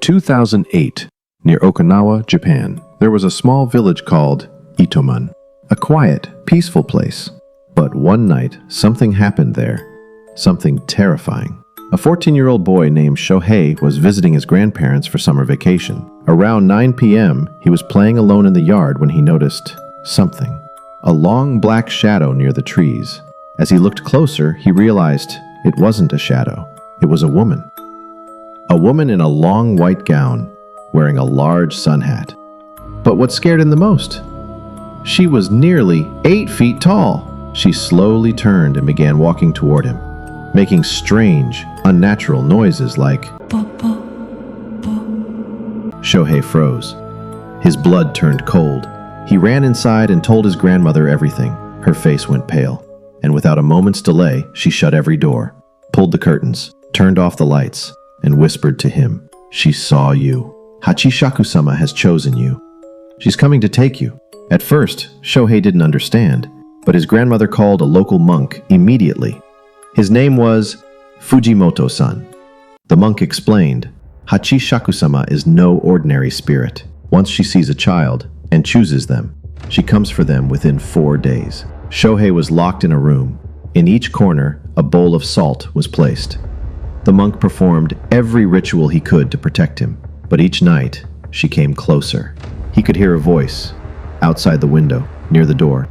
2008, near Okinawa, Japan, there was a small village called Itoman, a quiet, peaceful place. But one night, something happened there, something terrifying. A 14-year-old boy named Shohei was visiting his grandparents for summer vacation. Around 9 p.m., he was playing alone in the yard when he noticed something. A long black shadow near the trees. As he looked closer, he realized it wasn't a shadow. It was a woman. A woman in a long white gown, wearing a large sun hat. But what scared him the most? She was nearly 8 feet tall. She slowly turned and began walking toward him, making strange, unnatural noises like Shohei froze. His blood turned cold. He ran inside and told his grandmother everything. Her face went pale, and without a moment's delay, she shut every door, pulled the curtains, turned off the lights, and whispered to him, "She saw you. Hachishakusama has chosen you. She's coming to take you." At first, Shohei didn't understand, but his grandmother called a local monk immediately. His name was Fujimoto-san. The monk explained, Hachishakusama is no ordinary spirit. Once she sees a child and chooses them, she comes for them within 4 days. Shohei was locked in a room. In each corner, a bowl of salt was placed. The monk performed every ritual he could to protect him, but each night, she came closer. He could hear a voice outside the window, near the door.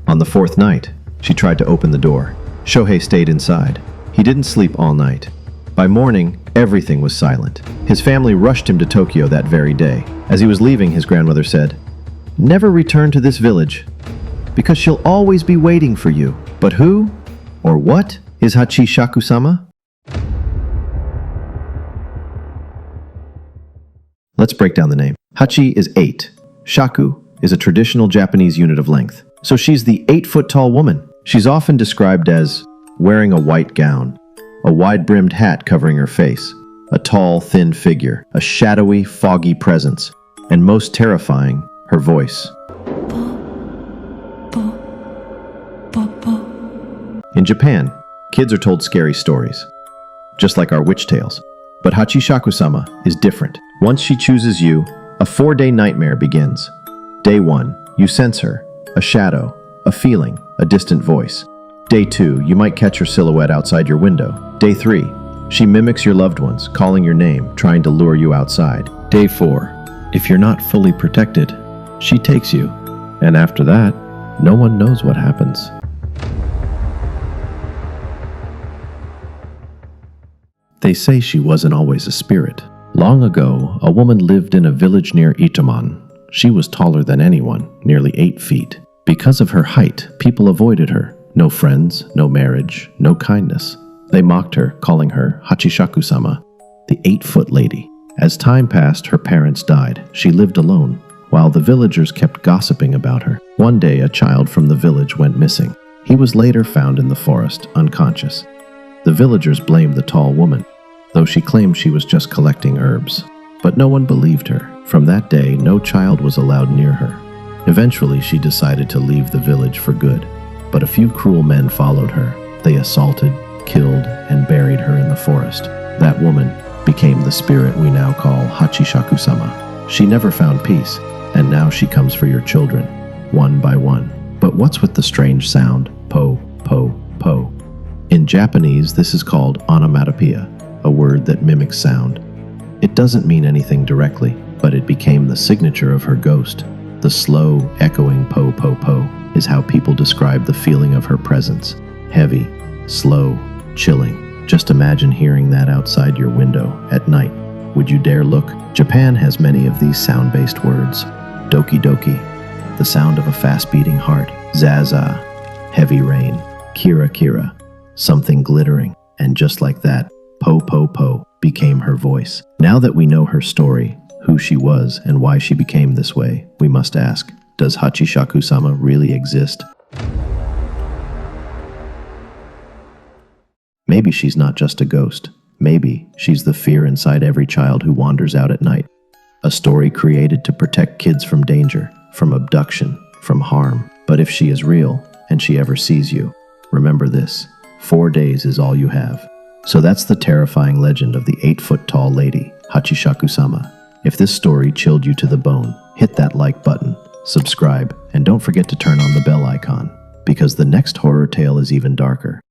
On the 4th night, she tried to open the door. Shohei stayed inside. He didn't sleep all night. By morning, everything was silent. His family rushed him to Tokyo that very day. As he was leaving, his grandmother said, "Never return to this village, because she'll always be waiting for you." But who, or what, is Hachishakusama? Let's break down the name. Hachi is 8. Shaku is a traditional Japanese unit of length. So she's the 8-foot-tall woman. She's often described as wearing a white gown, a wide-brimmed hat covering her face, a tall, thin figure, a shadowy, foggy presence, and most terrifying, her voice. In Japan, kids are told scary stories, just like our witch tales. But Hachishakusama is different. Once she chooses you, a 4-day nightmare begins. Day 1, you sense her, a shadow, a feeling, a distant voice. Day 2, you might catch her silhouette outside your window. Day 3, she mimics your loved ones, calling your name, trying to lure you outside. Day 4, if you're not fully protected, she takes you. And after that, no one knows what happens. They say she wasn't always a spirit. Long ago, a woman lived in a village near Itoman. She was taller than anyone, nearly 8 feet. Because of her height, people avoided her. No friends, no marriage, no kindness. They mocked her, calling her Hachishakusama, the 8-foot lady. As time passed, her parents died. She lived alone, while the villagers kept gossiping about her. One day, a child from the village went missing. He was later found in the forest, unconscious. The villagers blamed the tall woman, though she claimed she was just collecting herbs. But no one believed her. From that day, no child was allowed near her. Eventually, she decided to leave the village for good. But a few cruel men followed her. They assaulted, killed, and buried her in the forest. That woman became the spirit we now call Hachishakusama. She never found peace, and now she comes for your children, one by one. But what's with the strange sound, po, po, po? In Japanese, this is called onomatopoeia, a word that mimics sound. It doesn't mean anything directly, but it became the signature of her ghost. The slow, echoing po, po, po is how people describe the feeling of her presence. Heavy, slow, chilling. Just imagine hearing that outside your window at night. Would you dare look? Japan has many of these sound-based words. Doki doki, the sound of a fast-beating heart. Zaza, heavy rain. Kira kira, something glittering. And just like that, po po po became her voice. Now that we know her story, who she was and why she became this way, we must ask, does Hachishakusama really exist? Maybe she's not just a ghost. Maybe she's the fear inside every child who wanders out at night. A story created to protect kids from danger, from abduction, from harm. But if she is real, and she ever sees you, remember this: 4 days is all you have. So that's the terrifying legend of the 8-foot-tall Ledy Hachishakusama. If this story chilled you to the bone, hit that like button, subscribe, and don't forget to turn on the bell icon, because the next horror tale is even darker.